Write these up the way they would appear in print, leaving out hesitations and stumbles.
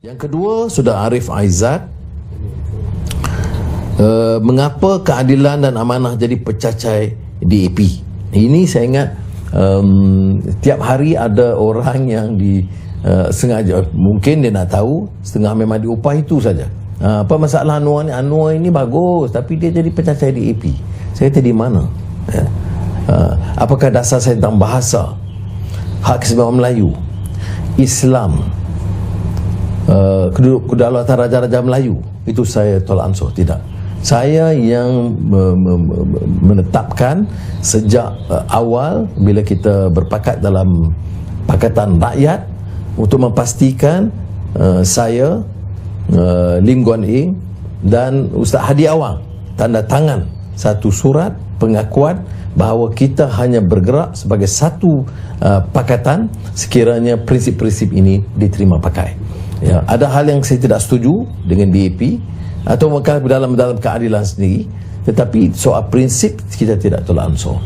Yang kedua, sudah Arif Aizat, mengapa keadilan dan amanah jadi pecacai DAP. Ini saya ingat tiap hari ada orang yang sengaja, mungkin dia nak tahu, setengah memang diupah itu saja. Apa masalah Anwar ni? Anwar ini bagus, tapi dia jadi pecacai DAP. Saya kata di mana? Ya. Apakah dasar saya tentang bahasa, hak keseimbangan Melayu, Islam, kedaulatan Raja-Raja Melayu, itu saya tolak ansur? Tidak. Saya yang menetapkan sejak awal bila kita berpakat dalam Pakatan Rakyat untuk memastikan saya, Lim Guan Eng dan Ustaz Hadi Awang tanda tangan satu surat pengakuan bahawa kita hanya bergerak sebagai satu pakatan sekiranya prinsip-prinsip ini diterima pakai. Ya, ada hal yang saya tidak setuju dengan DAP atau maka dalam keadilan sendiri, tetapi soal prinsip kita tidak tolak ansur.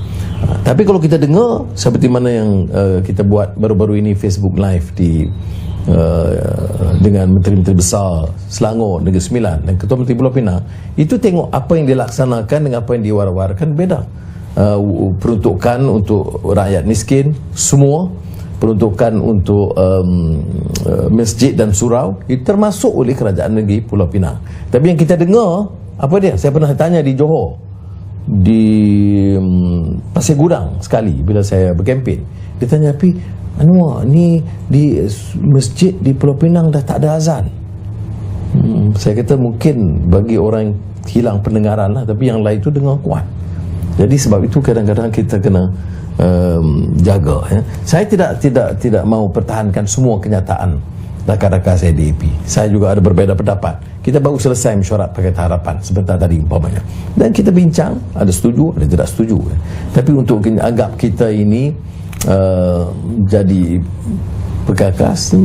Tapi kalau kita dengar seperti mana yang kita buat baru-baru ini Facebook Live dengan menteri-menteri besar Selangor, Negeri Sembilan dan Ketua Menteri Pulau Pinang, itu tengok apa yang dilaksanakan dengan apa yang diwar-warkan beda. Peruntukan untuk rakyat miskin semua, peruntukan untuk masjid dan surau itu termasuk oleh Kerajaan Negeri Pulau Pinang. Tapi yang kita dengar, apa dia? Saya pernah tanya di Johor, di Pasir Gudang sekali bila saya berkempen. Dia tanya, "Tapi Anwar, ni di masjid di Pulau Pinang dah tak ada azan." Saya kata mungkin bagi orang yang hilang pendengaran lah, tapi yang lain tu dengar kuat. Jadi sebab itu kadang-kadang kita kena jaga. Ya. Saya tidak mau pertahankan semua kenyataan rakan-rakan saya DAP. Saya juga ada berbeza pendapat. Kita baru selesai mesyuarat Pakatan Harapan sebentar tadi umpamanya, dan kita bincang, ada setuju, ada tidak setuju. Ya. Tapi untuk anggap kita ini jadi perkakas,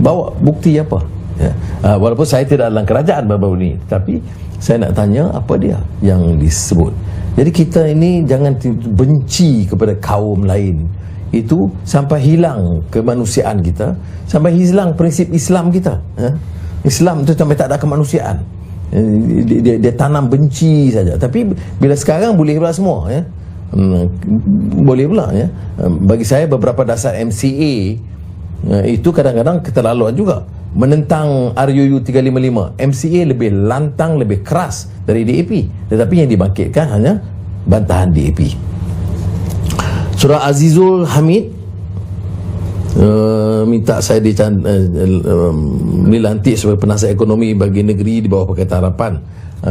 bawa bukti apa? Ya. Walaupun saya tidak dalam kerajaan baru-baru ini, tapi saya nak tanya apa dia yang disebut. Jadi kita ini jangan benci kepada kaum lain itu sampai hilang kemanusiaan kita, sampai hilang prinsip Islam kita. Islam itu sampai tak ada kemanusiaan. Dia tanam benci saja. Tapi bila sekarang boleh pula semua, ya. Boleh pula, ya. Bagi saya beberapa dasar MCA itu kadang-kadang keterlaluan juga. Menentang RUU 355, MCA lebih lantang, lebih keras dari DAP, tetapi yang dibangkitkan hanya bantahan DAP. Surah Azizul Hamid minta saya dilantik sebagai penasihat ekonomi bagi negeri di bawah Pakatan Harapan.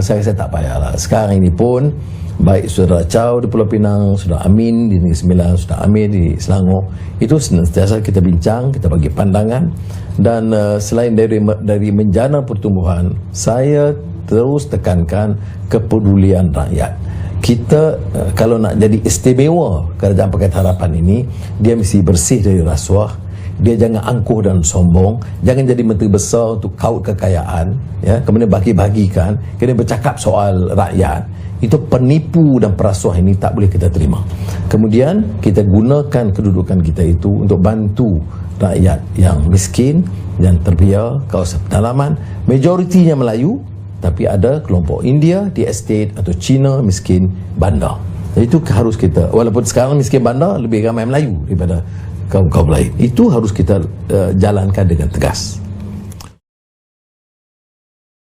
Saya tak payahlah. Sekarang ini pun baik Saudara Chow di Pulau Pinang, Saudara Amin di Negeri Sembilan, Saudara Amir di Selangor, itu sentiasa kita bincang, kita bagi pandangan. Dan selain dari menjana pertumbuhan, saya terus tekankan kepedulian rakyat. Kita kalau nak jadi istimewa Kerajaan Pakatan Harapan ini, dia mesti bersih dari rasuah, dia jangan angkuh dan sombong, jangan jadi menteri besar untuk kaut kekayaan, ya, kemudian bagi-bagikan, kena bercakap soal rakyat. Itu penipu dan perasuah ini tak boleh kita terima. Kemudian kita gunakan kedudukan kita itu untuk bantu rakyat yang miskin dan terbiar, kawasan pedalaman, majoritinya Melayu, tapi ada kelompok India di estate atau Cina miskin bandar. Itu harus kita, walaupun sekarang miskin bandar lebih ramai Melayu daripada kaum-kaum lain, itu harus kita jalankan dengan tegas.